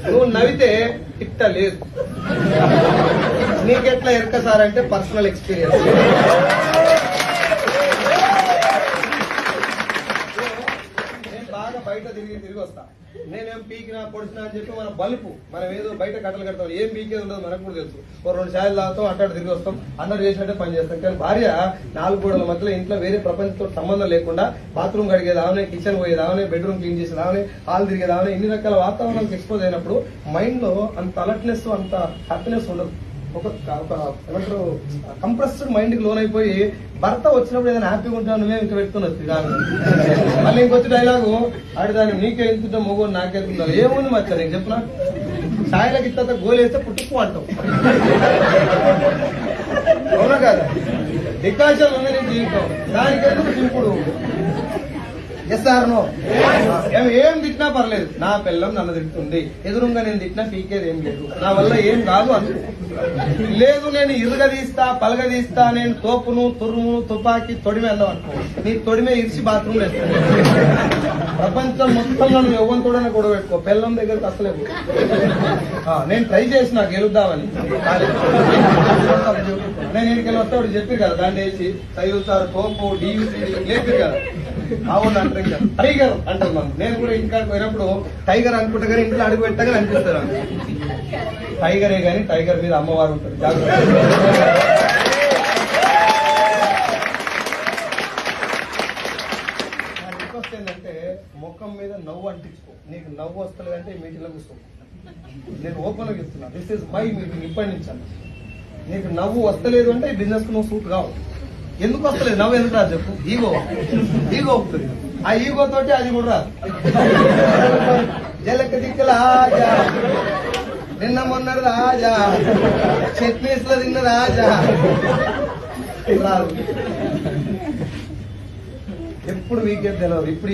నువ్వు నవ్వితే ఇట్ట లేదు. నీకెట్లా ఎరక సార్ అంటే పర్సనల్ ఎక్స్పీరియన్స్. నేను బాగా బయట తిరిగి వస్తా. నేనేం పీకినా పొడిచినా అని చెప్పి మన బలుపు మనం ఏదో బయట కట్టలు కడతాం, ఏం పీకేది ఉండదు మనకు కూడా తెలుసు. ఓ 2 ఛాయలు తాగుతాం, అట్టాడు తిరిగి వస్తాం, అందరు చేసినట్టే పని చేస్తాం. కానీ భార్య 4 గోడల మధ్యలో ఇంట్లో వేరే ప్రపంచంతో సంబంధం లేకుండా బాత్రూమ్ కడిగేదావనే, కిచెన్ పోయేదావనే, బెడ్రూమ్ క్లీన్ చేసేదావనే, హాల్ తిరిగేదావనే, ఇన్ని రకాల వాతావరణానికి ఎక్స్పోజ్ అయినప్పుడు మైండ్ లో అంత అలర్ట్నెస్, అంత హ్యాపీనెస్ ఉండదు. ఒక ఏమంటారు కంప్రెస్డ్ మైండ్ కి లోన్ అయిపోయి భర్త వచ్చినప్పుడు ఏదైనా హ్యాపీగా ఉంటాను నువ్వే ఇంకా పెట్టుకుని వస్తుంది కాదు. మళ్ళీ ఇంకొచ్చి డైలాగు ఆడిదాన్ని నీకే ఎంతుంటా మొగోడు నాకెంతుందా ఏముంది మచ్చా నీకు చెప్పిన ఛాయలకి ఇత్త గోలేస్తే పుట్టుకు అంటాం. అవునా కాదా? డికాషన్ ఉంది నీ జీవితం, దానికెందుకు చింపుడు? Yes or no? ఏం తిట్టినా పర్లేదు, నా పిల్లం నన్ను తిడుతుంది, ఎదురుగా నేను తిట్టినా పీకేది ఏం లేదు, నా వల్ల ఏం కాదు అనుకో. లేదు నేను ఇరుగదీస్తా, పలగదీస్తా, నేను తోపును, తురుము, తుపాకి, తొడిమే అన్నావు అనుకో, నీ తొడిమే ఇరిచి బాత్రూమ్ వేస్తాను. ప్రపంచం మొత్తంలో నువ్వు ఎవ్వంతోడనే గొడవ పెట్టుకో, పిల్లం దగ్గరకు అసలేదు. నేను ట్రై చేసిన గెలుద్దామని, నేను ఇంటికెళ్ళి వస్తే వాడు చెప్పి కదా దాన్ని వేసి చదువుతారు తోపు డీయూసీ లేదు కదా. అవును అంటారు ఇంకా టైగర్ అంటారు మనం. నేను కూడా ఇంటికాడికి పోయినప్పుడు టైగర్ అనుకుంటా కానీ ఇంట్లో అడుగు పెట్టగానే అనిపిస్తారు టైగరే గాని టైగర్ మీద అమ్మవారు ఉంటారు, జాగ్రత్త. నా రిక్వెస్ట్ ఏంటంటే ముఖం మీద నవ్వు అంటించుకో. నీకు నవ్వు వస్తలేదంటే ఈ మీటింగ్ లో కూర్చో. నేను ఓపెన్ గా చెప్తున్నా, దిస్ ఇస్ మై మీటింగ్. ఇప్పటి నుంచి నీకు నవ్వు వస్తలేదు అంటే ఈ బిజినెస్ కు నువ్వు సూట్ కావు. ఎందుకు వస్తలేదు నవ్వు? ఎందుకు రాదు చెప్పు? ఈగో వస్తుంది. ఆ ఈగో తోటి అది కూడా రాదు. జలక దిక్కల రాజా, నిన్న మొన్న రాజా, చట్నీస్ లో తిన్న రాజా రాదు. ఎప్పుడు వీకేం తెలియదు. ఇప్పుడు